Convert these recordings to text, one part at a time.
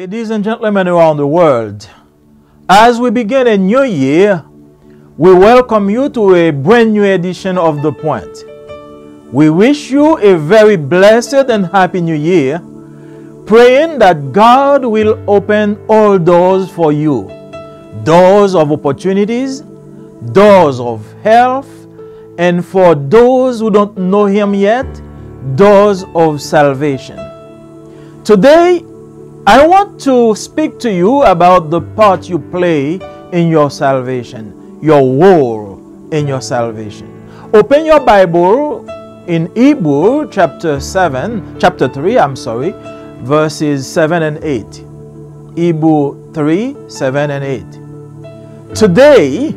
Ladies and gentlemen around the world, as we begin a new year, we welcome you to a brand new edition of The Point. We wish you a very blessed and happy new year, praying that God will open all doors for you. Doors of opportunities, doors of health, and for those who don't know Him yet, doors of salvation. Today, I want to speak to you about the part you play in your salvation, your role in your salvation. Open your Bible in Hebrews chapter 3, verses 7 and 8. Hebrews 3, 7 and 8. Today,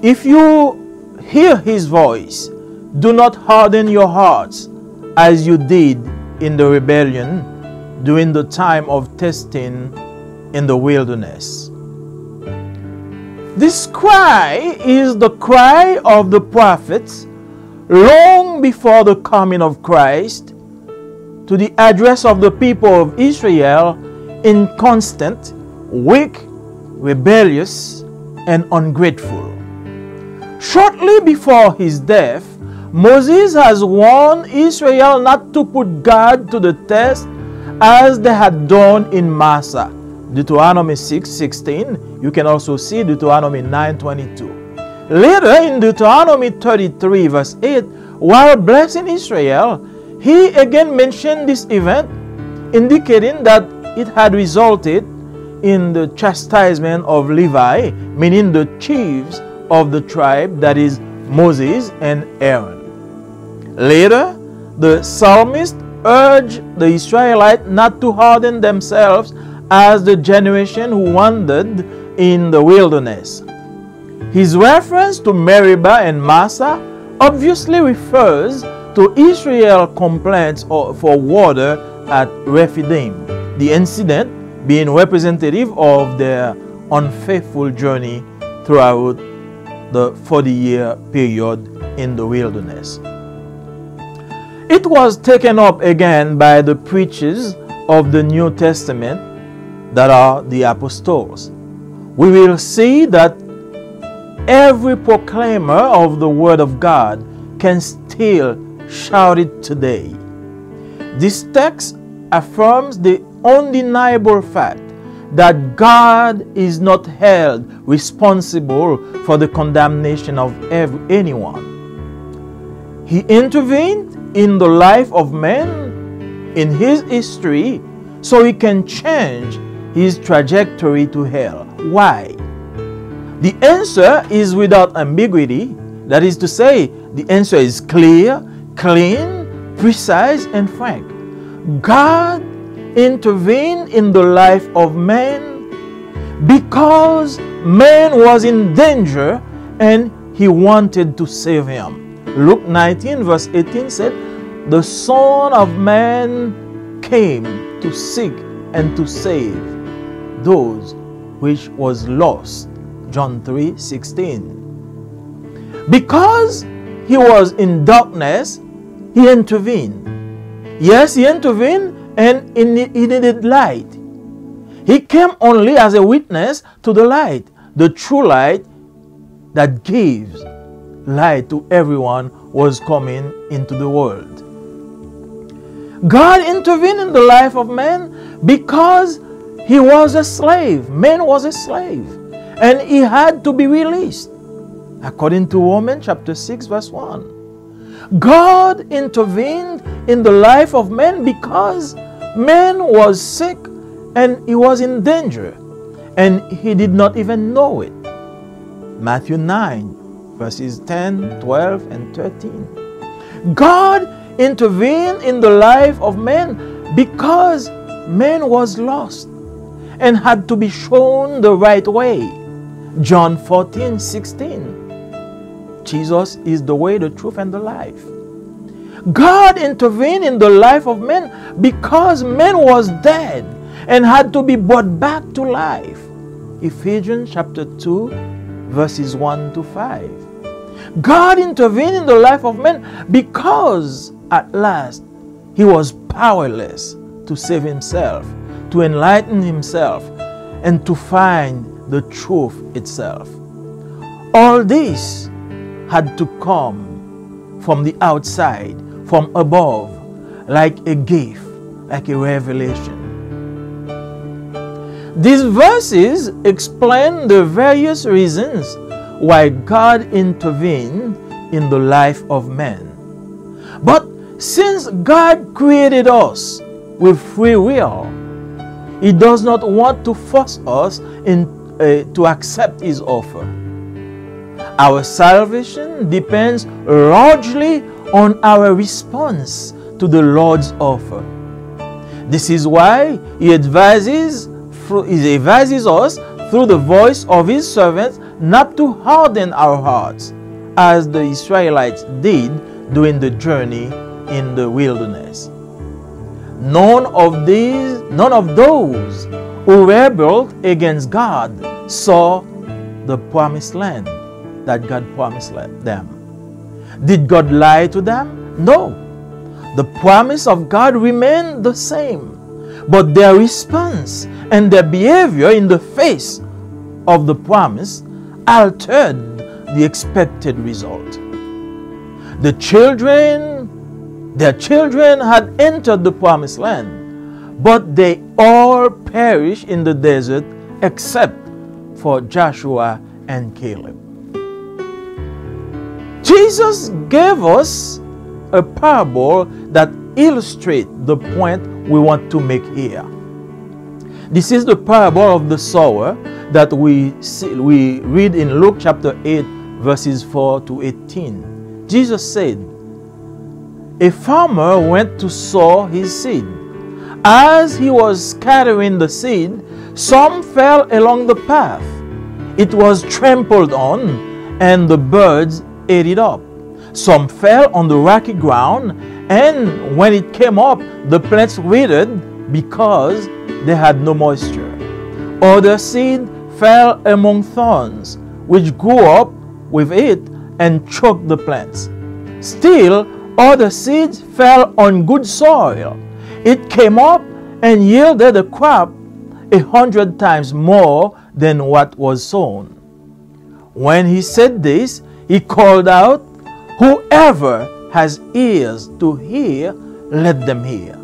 if you hear His voice, do not harden your hearts as you did in the rebellion during the time of testing in the wilderness. This cry is the cry of the prophets long before the coming of Christ to the address of the people of Israel in constant, weak, rebellious, and ungrateful. Shortly before his death, Moses has warned Israel not to put God to the test as they had done in Massah. Deuteronomy 6:16. You can also see Deuteronomy 9:22. Later in Deuteronomy 33 verse 8, while blessing Israel, he again mentioned this event, indicating that it had resulted in the chastisement of Levi, meaning the chiefs of the tribe, that is Moses and Aaron. Later, the psalmist urged the Israelites not to harden themselves as the generation who wandered in the wilderness. His reference to Meribah and Massah obviously refers to Israel's complaints for water at Rephidim, the incident being representative of their unfaithful journey throughout the 40-year period in the wilderness. It was taken up again by the preachers of the New Testament, that are the apostles. We will see that every proclaimer of the Word of God can still shout it today. This text affirms the undeniable fact that God is not held responsible for the condemnation of anyone. He intervened in the life of man in his history so he can change his trajectory to hell. Why? The answer is without ambiguity. That is to say, the answer is clear, clean, precise, and frank. God intervened in the life of man because man was in danger and He wanted to save him. Luke 19 verse 18 said, "The Son of Man came to seek and to save those which was lost." John 3:16. Because he was in darkness, he intervened. Yes, he intervened, and he needed light. He came only as a witness to the light, the true light that gives light to everyone who was coming into the world. God intervened in the life of man because he was a slave. Man was a slave, and he had to be released, according to Romans chapter 6 verse 1. God intervened in the life of man because man was sick and he was in danger, and he did not even know it. Matthew 9 verses 10, 12, and 13. God intervened in the life of man because man was lost and had to be shown the right way. John 14:16. Jesus is the way, the truth, and the life. God intervened in the life of man because man was dead and had to be brought back to life. Ephesians chapter 2 verses 1 to 5. God intervened in the life of man because at last he was powerless to save himself, to enlighten himself and to find the truth itself. All this had to come from the outside, from above, like a gift, like a revelation. These verses explain the various reasons why God intervened in the life of man. But since God created us with free will, He does not want to force us to accept His offer. Our salvation depends largely on our response to the Lord's offer. This is why He advises us through the voice of His servants not to harden our hearts, as the Israelites did during the journey in the wilderness. None of those who rebelled against God saw the promised land that God promised them. Did God lie to them? No. The promise of God remained the same, but their response and their behavior in the face of the promise altered the expected result. Their children had entered the promised land, but they all perished in the desert except for Joshua and Caleb. Jesus gave us a parable that illustrates the point we want to make here. This is the parable of the sower that we read in Luke chapter 8, verses 4 to 18. Jesus said, "A farmer went to sow his seed. As he was scattering the seed, some fell along the path. It was trampled on, and the birds ate it up. Some fell on the rocky ground, and when it came up, the plants withered because they had no moisture. Other seed fell among thorns, which grew up with it and choked the plants. Still, other seeds fell on good soil. It came up and yielded a crop 100 times more than what was sown." When he said this, he called out, "Whoever has ears to hear, let them hear."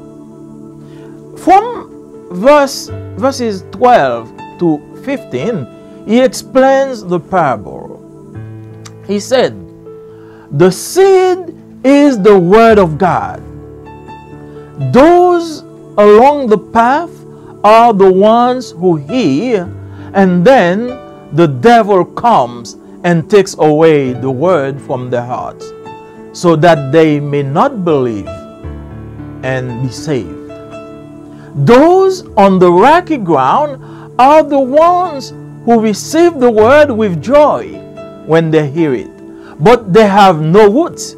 From verses 12 to 15, he explains the parable. He said, "The seed is the word of God. Those along the path are the ones who hear, and then the devil comes and takes away the word from their hearts, so that they may not believe and be saved. Those on the rocky ground are the ones who receive the word with joy when they hear it, but they have no roots.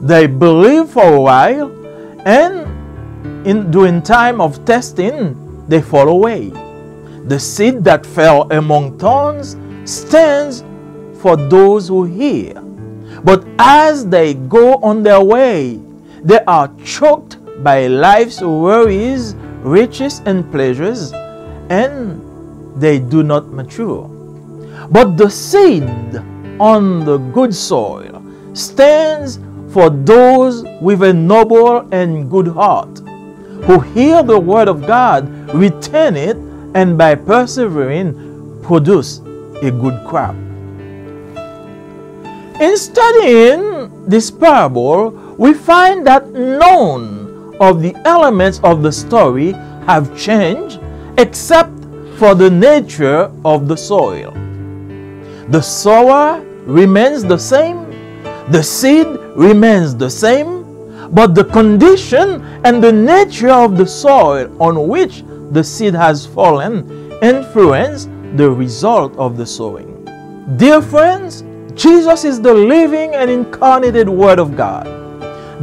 They believe for a while, and during time of testing, they fall away. The seed that fell among thorns stands for those who hear, but as they go on their way, they are choked by life's worries, riches, and pleasures, and they do not mature. But the seed on the good soil stands for those with a noble and good heart, who hear the word of God, retain it, and by persevering produce a good crop." In studying this parable, we find that none of the elements of the story have changed except for the nature of the soil. The sower remains the same, the seed remains the same, but the condition and the nature of the soil on which the seed has fallen influence the result of the sowing. Dear friends, Jesus is the living and incarnated Word of God.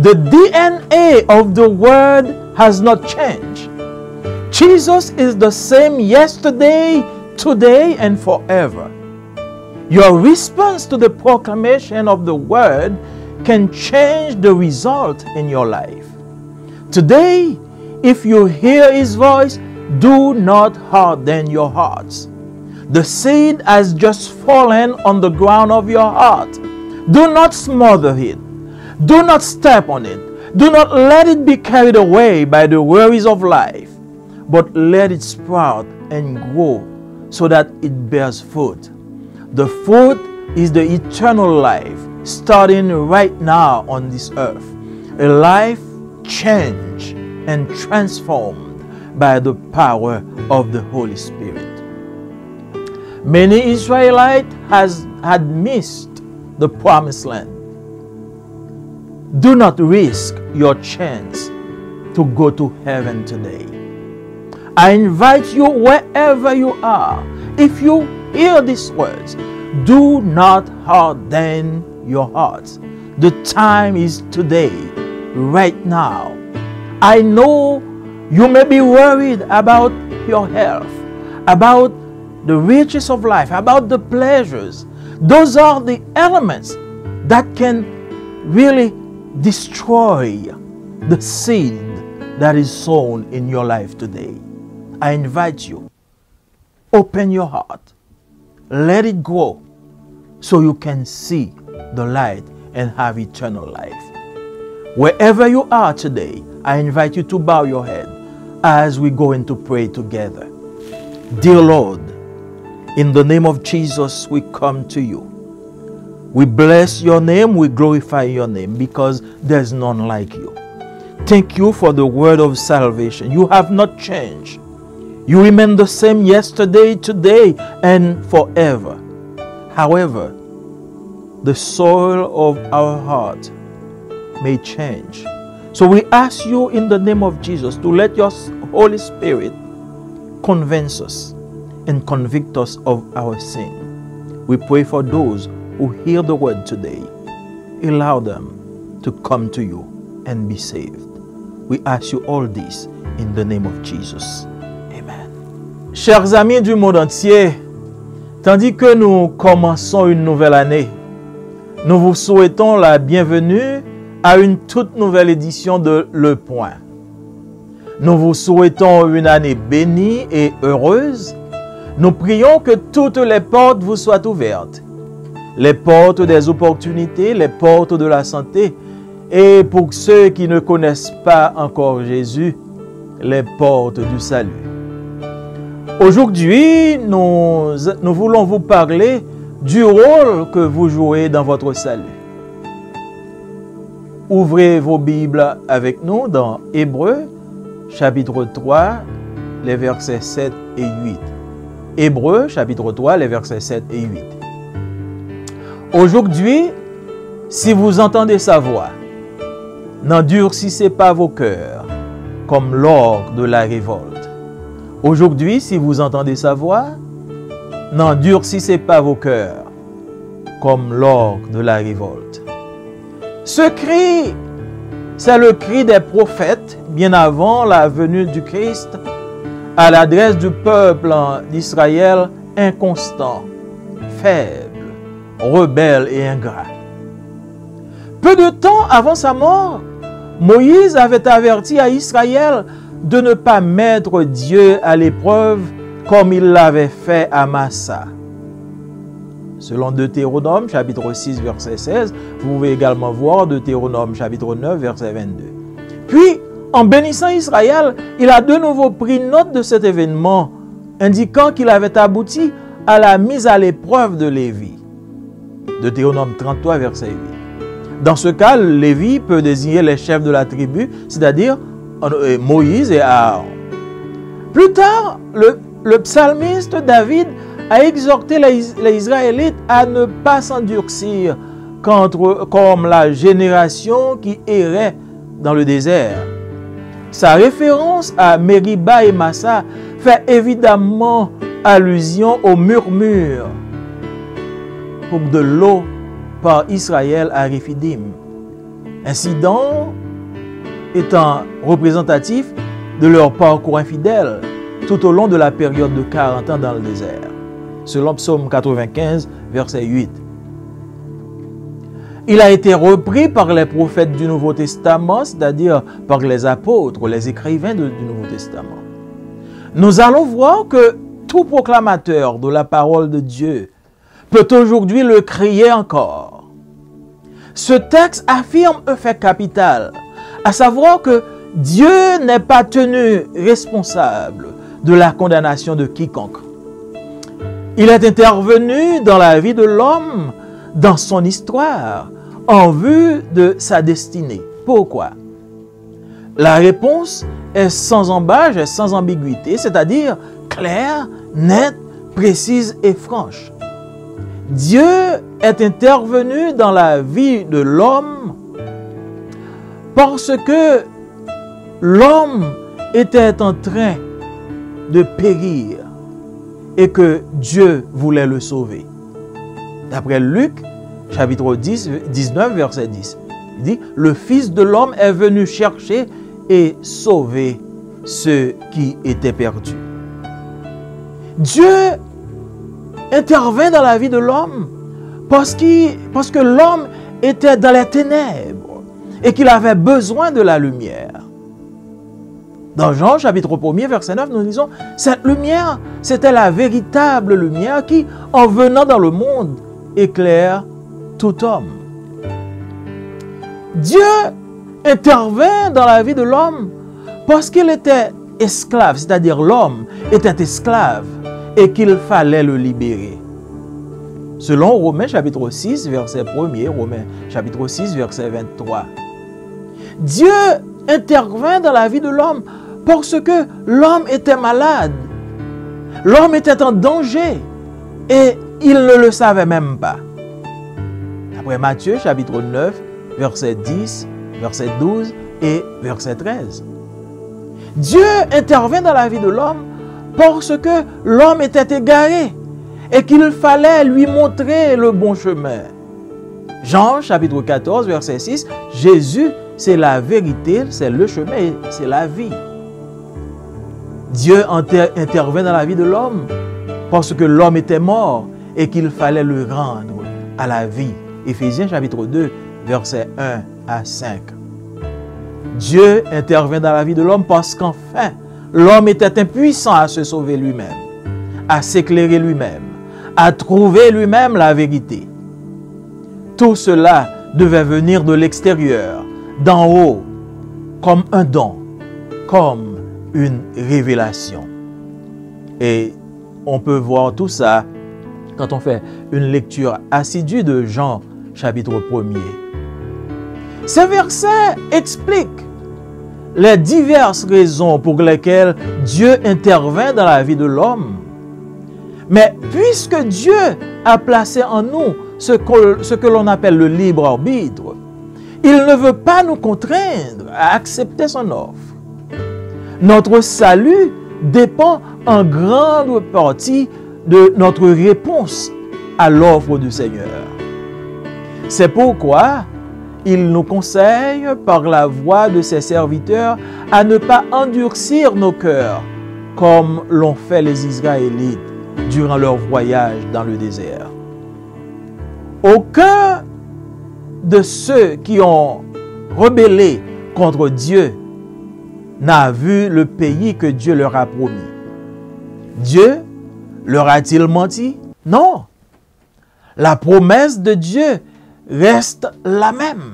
The DNA of the Word has not changed. Jesus is the same yesterday, today, and forever. Your response to the proclamation of the Word can change the result in your life. Today, if you hear His voice, Do not harden your hearts. The seed has just fallen on the ground of your heart. Do not smother it. Do not step on it. Do not let it be carried away by the worries of life, but let it sprout and grow so that it bears fruit. The fruit is the eternal life starting right now on this earth. A life changed and transformed by the power of the Holy Spirit. Many Israelites had missed the promised land. Do not risk your chance to go to heaven today. I invite you wherever you are. If you hear these words, do not harden your hearts. The time is today, right now. I know you may be worried about your health, about the riches of life, about the pleasures. Those are the elements that can really destroy the seed that is sown in your life today. I invite you, open your heart, let it grow so you can see the light and have eternal life. Wherever you are today, I invite you to bow your head as we go into pray together. Dear Lord, in the name of Jesus, we come to you. We bless your name, we glorify your name because there's none like you. Thank you for the word of salvation. You have not changed. You remain the same yesterday, today, and forever. However, the soil of our heart may change. So we ask you in the name of Jesus to let your Holy Spirit convince us and convict us of our sin. We pray for those who hear the word today. Allow them to come to you and be saved. We ask you all this in the name of Jesus. Amen. Chers amis du monde entier, tandis que nous commençons une nouvelle année, nous vous souhaitons la bienvenue à une toute nouvelle édition de Le Point. Nous vous souhaitons une année bénie et heureuse. Nous prions que toutes les portes vous soient ouvertes. Les portes des opportunités, les portes de la santé. Et pour ceux qui ne connaissent pas encore Jésus, les portes du salut. Aujourd'hui, nous voulons vous parler du rôle que vous jouez dans votre salut. Ouvrez vos Bibles avec nous dans Hébreux, chapitre 3, les versets 7 et 8. Hébreux, chapitre 3, les versets 7 et 8. Aujourd'hui, si vous entendez sa voix, n'endurcissez pas vos cœurs, comme lors de la révolte. Aujourd'hui, si vous entendez sa voix, n'endurcissez pas vos cœurs, comme lors de la révolte. Ce cri, c'est le cri des prophètes, bien avant la venue du Christ, à l'adresse du peuple d'Israël inconstant, faible, rebelle et ingrat. Peu de temps avant sa mort, Moïse avait averti à Israël de ne pas mettre Dieu à l'épreuve comme il l'avait fait à Massa. Selon Deutéronome, chapitre 6, verset 16, vous pouvez également voir Deutéronome, chapitre 9, verset 22. Puis, en bénissant Israël, il a de nouveau pris note de cet événement, indiquant qu'il avait abouti à la mise à l'épreuve de Lévi. Deutéronome 33, verset 8. Dans ce cas, Lévi peut désigner les chefs de la tribu, c'est-à-dire Moïse et Aaron. Plus tard, le psalmiste David a exhorté les Israélites à ne pas s'endurcir comme la génération qui errait dans le désert. Sa référence à Mériba et Massa fait évidemment allusion au murmure pour de l'eau par Israël à Réphidim. Incident étant représentatif de leur parcours infidèle tout au long de la période de 40 ans dans le désert. Selon Psaume 95, verset 8. Il a été repris par les prophètes du Nouveau Testament, c'est-à-dire par les apôtres, les écrivains du Nouveau Testament. Nous allons voir que tout proclamateur de la parole de Dieu peut aujourd'hui le crier encore. Ce texte affirme un fait capital, à savoir que Dieu n'est pas tenu responsable de la condamnation de quiconque. Il est intervenu dans la vie de l'homme, dans son histoire, en vue de sa destinée. Pourquoi? La réponse est sans embâche et sans ambiguïté, c'est-à-dire claire, nette, précise et franche. Dieu est intervenu dans la vie de l'homme parce que l'homme était en train de périr et que Dieu voulait le sauver. D'après Luc, chapitre 19, verset 10, il dit, « Le Fils de l'homme est venu chercher et sauver ceux qui étaient perdus. » Dieu intervint dans la vie de l'homme parce que l'homme était dans les ténèbres et qu'il avait besoin de la lumière. Dans Jean, chapitre 1er, verset 9, nous lisons, « Cette lumière, c'était la véritable lumière qui, en venant dans le monde, éclaire tout homme. » Dieu intervint dans la vie de l'homme parce qu'il était esclave, c'est-à-dire l'homme était esclave et qu'il fallait le libérer. Selon Romains chapitre 6, verset 1er, Romains chapitre 6, verset 23. Dieu intervint dans la vie de l'homme parce que l'homme était malade. L'homme était en danger et il ne le savait même pas. Après Matthieu chapitre 9, verset 10, verset 12 et verset 13. Dieu intervint dans la vie de l'homme parce que l'homme était égaré et qu'il fallait lui montrer le bon chemin. Jean chapitre 14, verset 6, Jésus, c'est la vérité, c'est le chemin et c'est la vie. Dieu intervint dans la vie de l'homme parce que l'homme était mort et qu'il fallait le rendre à la vie. Éphésiens chapitre 2, verset 1 à 5. Dieu intervient dans la vie de l'homme parce qu'enfin, l'homme était impuissant à se sauver lui-même, à s'éclairer lui-même, à trouver lui-même la vérité. Tout cela devait venir de l'extérieur, d'en haut, comme un don, comme une révélation. Et on peut voir tout ça quand on fait une lecture assidue de Jean, chapitre 1er. Ces versets expliquent les diverses raisons pour lesquelles Dieu intervient dans la vie de l'homme. Mais puisque Dieu a placé en nous ce que l'on appelle le libre arbitre, il ne veut pas nous contraindre à accepter son offre. Notre salut dépend en grande partie de notre réponse à l'offre du Seigneur. C'est pourquoi il nous conseille par la voix de ses serviteurs à ne pas endurcir nos cœurs comme l'ont fait les Israélites durant leur voyage dans le désert. Aucun de ceux qui ont rebellé contre Dieu n'a vu le pays que Dieu leur a promis. Dieu leur a-t-il menti? Non. La promesse de Dieu reste la même.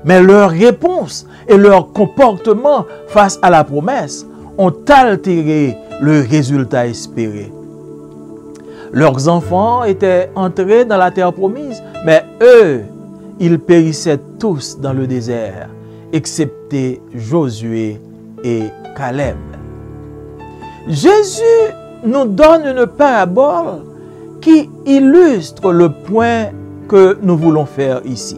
Mais leur réponse et leur comportement face à la promesse ont altéré le résultat espéré. Leurs enfants étaient entrés dans la terre promise, mais eux, ils périssaient tous dans le désert, excepté Josué et Caleb. Jésus nous donne une parabole qui illustre le point que nous voulons faire ici.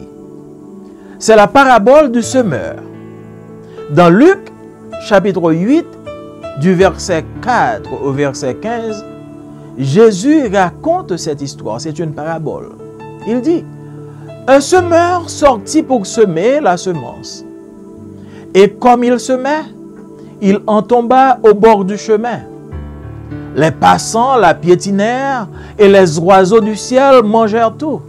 C'est la parabole du semeur. Dans Luc, chapitre 8, du verset 4 au verset 15, Jésus raconte cette histoire. C'est une parabole. Il dit, « Un semeur sortit pour semer la semence. Et comme il semait, il en tomba au bord du chemin. Les passants la piétinèrent et les oiseaux du ciel mangèrent tout.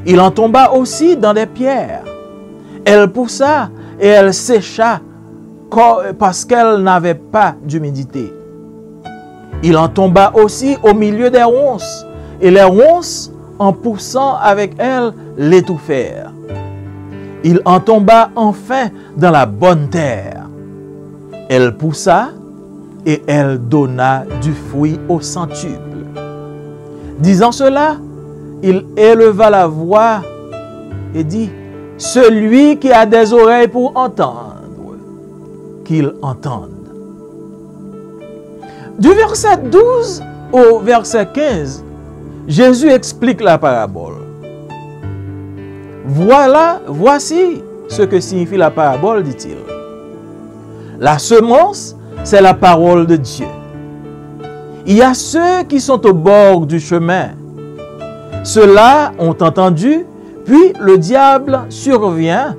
Il en tomba aussi dans des pierres. Elle poussa et elle sécha parce qu'elle n'avait pas d'humidité. Il en tomba aussi au milieu des ronces, et les ronces, en poussant avec elle, l'étouffèrent. Il en tomba enfin dans la bonne terre. Elle poussa, et elle donna du fruit au centuple. Disant cela, il éleva la voix et dit, « Celui qui a des oreilles pour entendre, qu'il entende. » Du verset 12 au verset 15, Jésus explique la parabole. Voici ce que signifie la parabole, dit-il. La semence, c'est la parole de Dieu. Il y a ceux qui sont au bord du chemin. Ceux-là ont entendu, puis le diable survient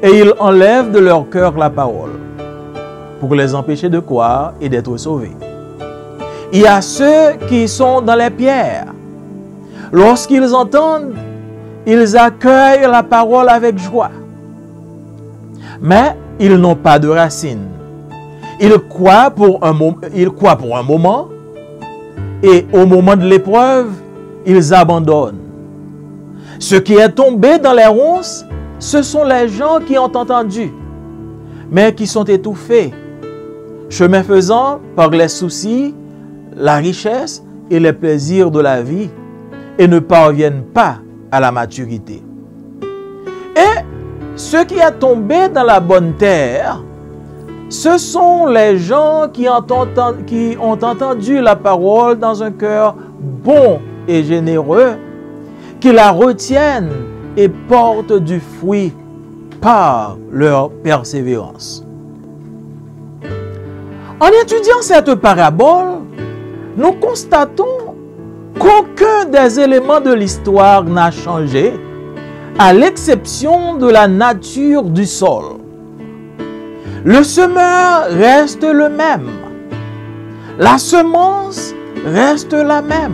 et il enlève de leur cœur la parole pour les empêcher de croire et d'être sauvés. Il y a ceux qui sont dans les pierres. Lorsqu'ils entendent, ils accueillent la parole avec joie. Mais ils n'ont pas de racines. Ils croient pour un moment et au moment de l'épreuve, ils abandonnent. Ce qui est tombé dans les ronces, ce sont les gens qui ont entendu, mais qui sont étouffés, chemin faisant par les soucis, la richesse et les plaisirs de la vie, et ne parviennent pas à la maturité. Et ce qui est tombé dans la bonne terre, ce sont les gens qui ont entendu la parole dans un cœur bon et généreux, qui la retiennent et portent du fruit par leur persévérance. En étudiant cette parabole, nous constatons qu'aucun des éléments de l'histoire n'a changé, à l'exception de la nature du sol. Le semeur reste le même. La semence reste la même.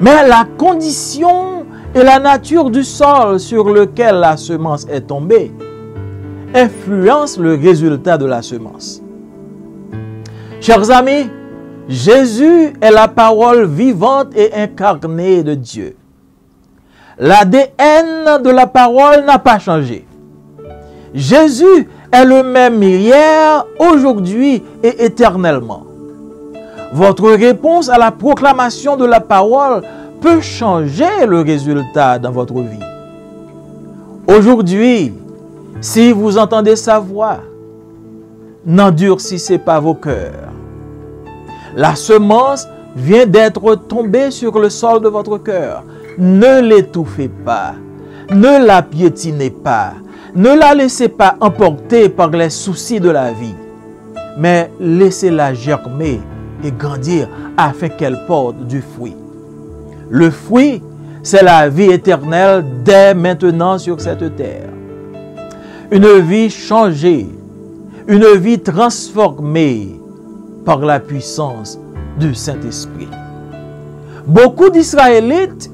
Mais la condition et la nature du sol sur lequel la semence est tombée influencent le résultat de la semence. Chers amis, Jésus est la parole vivante et incarnée de Dieu. L'ADN de la parole n'a pas changé. Jésus est le même hier, aujourd'hui et éternellement. Votre réponse à la proclamation de la parole peut changer le résultat dans votre vie. Aujourd'hui, si vous entendez sa voix, n'endurcissez pas vos cœurs. La semence vient d'être tombée sur le sol de votre cœur. Ne l'étouffez pas, ne la piétinez pas, ne la laissez pas emporter par les soucis de la vie, mais laissez-la germer et grandir afin qu'elle porte du fruit. Le fruit, c'est la vie éternelle dès maintenant sur cette terre. Une vie changée, une vie transformée par la puissance du Saint-Esprit. Beaucoup d'Israélites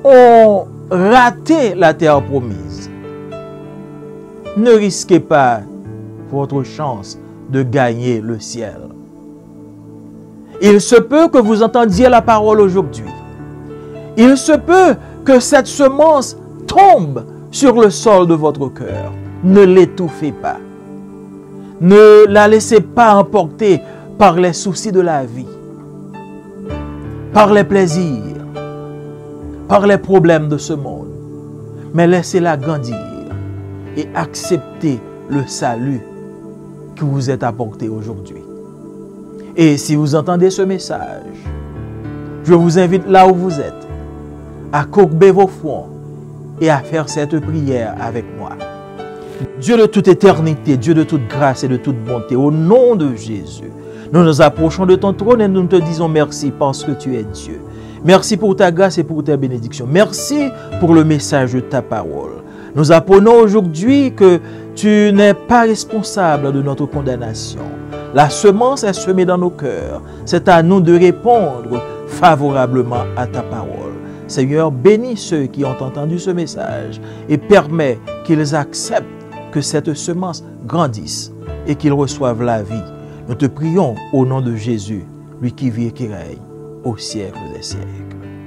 ont raté la terre promise. Ne risquez pas votre chance de gagner le ciel. Il se peut que vous entendiez la parole aujourd'hui. Il se peut que cette semence tombe sur le sol de votre cœur. Ne l'étouffez pas. Ne la laissez pas emporter par les soucis de la vie, par les plaisirs, par les problèmes de ce monde. Mais laissez-la grandir et acceptez le salut que vous êtes apporté aujourd'hui. Et si vous entendez ce message, je vous invite là où vous êtes à courber vos fronts et à faire cette prière avec moi. Dieu de toute éternité, Dieu de toute grâce et de toute bonté, au nom de Jésus, nous nous approchons de ton trône et nous te disons merci parce que tu es Dieu. Merci pour ta grâce et pour ta bénédiction. Merci pour le message de ta parole. Nous apprenons aujourd'hui que tu n'es pas responsable de notre condamnation. La semence est semée dans nos cœurs. C'est à nous de répondre favorablement à ta parole. Seigneur, bénis ceux qui ont entendu ce message et permets qu'ils acceptent que cette semence grandisse et qu'ils reçoivent la vie. Nous te prions au nom de Jésus, lui qui vit et qui règne au siècle des siècles.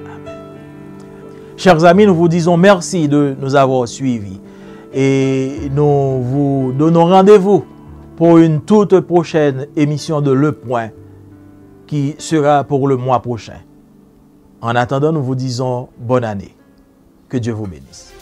Amen. Chers amis, nous vous disons merci de nous avoir suivis et nous vous donnons rendez-vous pour une toute prochaine émission de Le Point qui sera pour le mois prochain. En attendant, nous vous disons bonne année. Que Dieu vous bénisse.